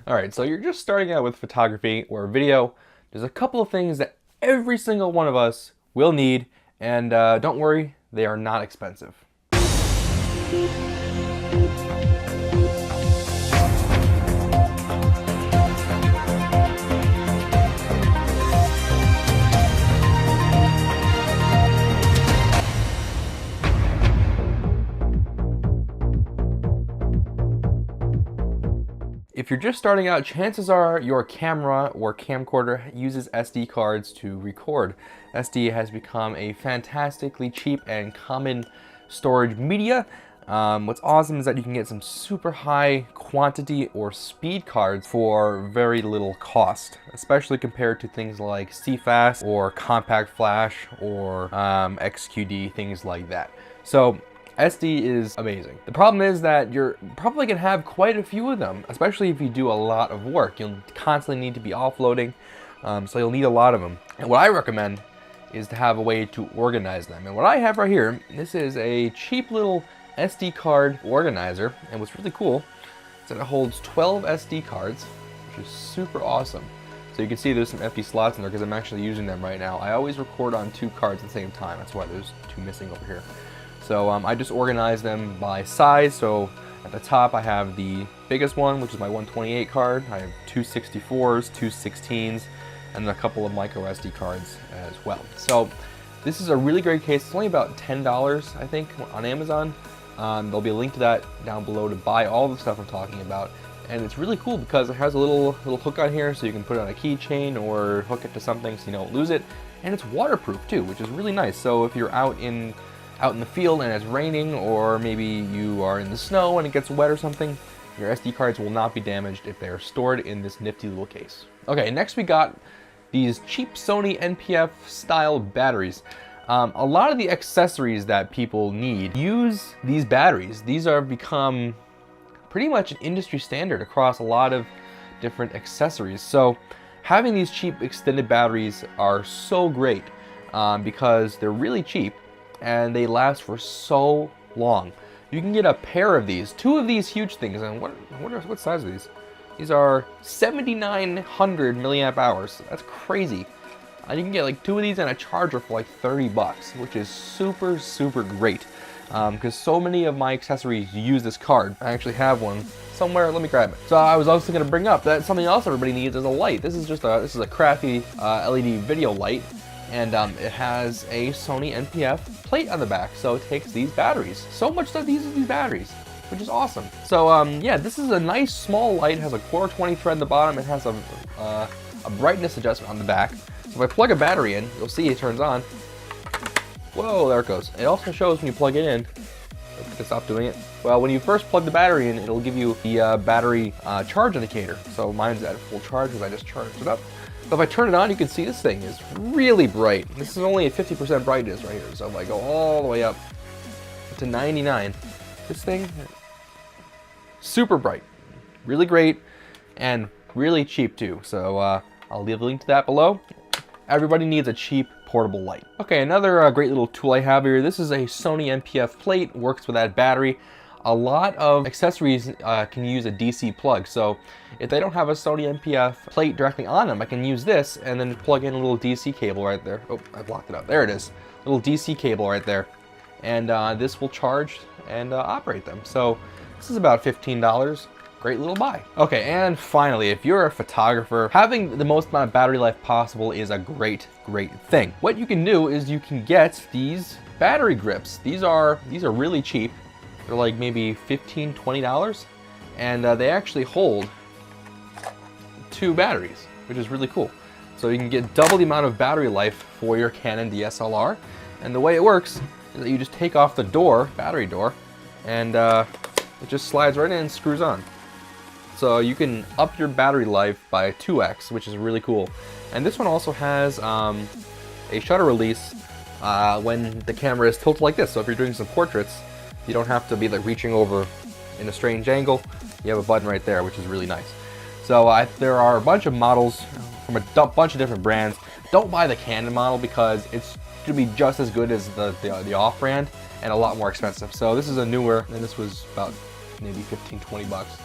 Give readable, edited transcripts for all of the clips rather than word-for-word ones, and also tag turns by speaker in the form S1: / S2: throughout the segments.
S1: All right, so you're just starting out with photography or video. There's a couple of things that every single one of us will need, and don't worry, they are not expensive. If you're just starting out, chances are your camera or camcorder uses SD cards to record. SD has become a fantastically cheap and common storage media. What's awesome is that you can get some super high quantity or speed cards for very little cost, especially compared to things like CFast or Compact Flash or XQD, things like that. So SD is amazing. The problem is that you're probably gonna have quite a few of them, especially if you do a lot of work. You'll constantly need to be offloading, so you'll need a lot of them. And what I recommend is to have a way to organize them. And what I have right here, this is a cheap little SD card organizer. And what's really cool is that it holds 12 SD cards, which is super awesome. So you can see there's some empty slots in there because I'm actually using them right now. I always record on 2 cards at the same time. That's why there's 2 missing over here. So I just organize them by size. So at the top I have the biggest one, which is my 128 card. I have 2 64s, 2 16s, and a couple of micro SD cards as well. So this is a really great case. It's only about $10, I think, on Amazon. There'll be a link to that down below to buy all the stuff I'm talking about. And it's really cool because it has a little hook on here so you can put it on a keychain or hook it to something so you don't lose it. And it's waterproof too, which is really nice. So if you're out in the field and it's raining, or maybe you are in the snow and it gets wet or something, your SD cards will not be damaged if they are stored in this nifty little case. Okay, next we got these cheap Sony NP-F style batteries. A lot of the accessories that people need use these batteries. These are become pretty much an industry standard across a lot of different accessories. So having these cheap extended batteries are so great because they're really cheap and they last for so long. You can get a pair of these, 2 of these huge things, and what size are these? These are 7,900 milliamp hours. That's crazy. And you can get like 2 of these and a charger for like 30 bucks, which is super, super great. Because so many of my accessories use this card. I actually have one somewhere. Let me grab it. So I was also going to bring up that something else everybody needs is a light. This is a crappy LED video light. And it has a Sony NP-F plate on the back, so it takes these batteries. So much that it uses these batteries, which is awesome. So yeah, this is a nice small light. It has a 420 thread in the bottom. It has a brightness adjustment on the back. So if I plug a battery in, you'll see it turns on. Whoa, there it goes. It also shows when you plug it in. I can stop doing it. Well, when you first plug the battery in, it'll give you the battery charge indicator. So mine's at full charge because I just charged it up. So if I turn it on, you can see this thing is really bright. This is only at 50% brightness right here. So if I go all the way up to 99, this thing, super bright, really great, and really cheap too. So I'll leave a link to that below. Everybody needs a cheap portable light. Okay, another great little tool I have here. This is a Sony NP-F plate, works with that battery. A lot of accessories can use a DC plug. So if they don't have a Sony NP-F plate directly on them, I can use this and then plug in a little DC cable right there. Oh, I blocked it up. There it is. Little DC cable right there. And this will charge and operate them. So this is about $15. Great little buy. Okay, and finally, if you're a photographer, having the most amount of battery life possible is a great thing. What you can do is you can get these battery grips. These are really cheap. They're like maybe $15, $20, and they actually hold 2 batteries, which is really cool. So you can get double the amount of battery life for your Canon DSLR. And the way it works is that you just take off the battery door, and it just slides right in and screws on. So you can up your battery life by 2x, which is really cool. And this one also has a shutter release when the camera is tilted like this. So if you're doing some portraits, you don't have to be like reaching over in a strange angle. You have a button right there, which is really nice. So there are a bunch of models from a bunch of different brands. Don't buy the Canon model because it's going to be just as good as the off-brand and a lot more expensive. So this is a newer, and this was about maybe 15, 20 bucks.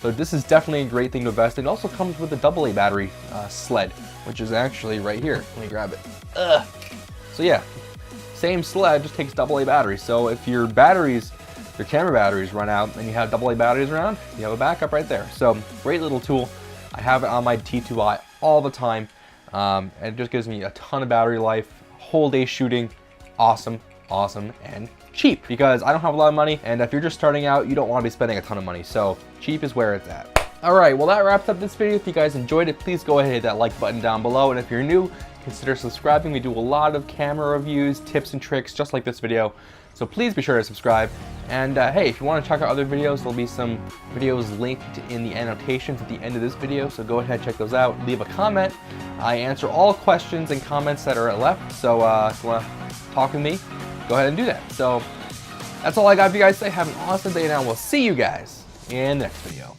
S1: So this is definitely a great thing to invest in. It also comes with a AA battery sled, which is actually right here. Let me grab it. So yeah, same sled, just takes AA batteries. So if your camera batteries run out and you have AA batteries around, you have a backup right there. So great little tool. I have it on my T2i all the time. And it just gives me a ton of battery life, whole day shooting. Awesome, and cheap, because I don't have a lot of money, and if you're just starting out, you don't want to be spending a ton of money, so cheap is where it's at. All right, well, that wraps up this video. If you guys enjoyed it, please go ahead and hit that like button down below, and if you're new, consider subscribing. We do a lot of camera reviews, tips and tricks, just like this video, so please be sure to subscribe. And hey, if you want to check out other videos, there'll be some videos linked in the annotations at the end of this video, so go ahead and check those out. Leave a comment. I answer all questions and comments that are left, so if you want to talk with me, go ahead and do that. So that's all I got for you guys today. Have an awesome day, and I will see you guys in the next video.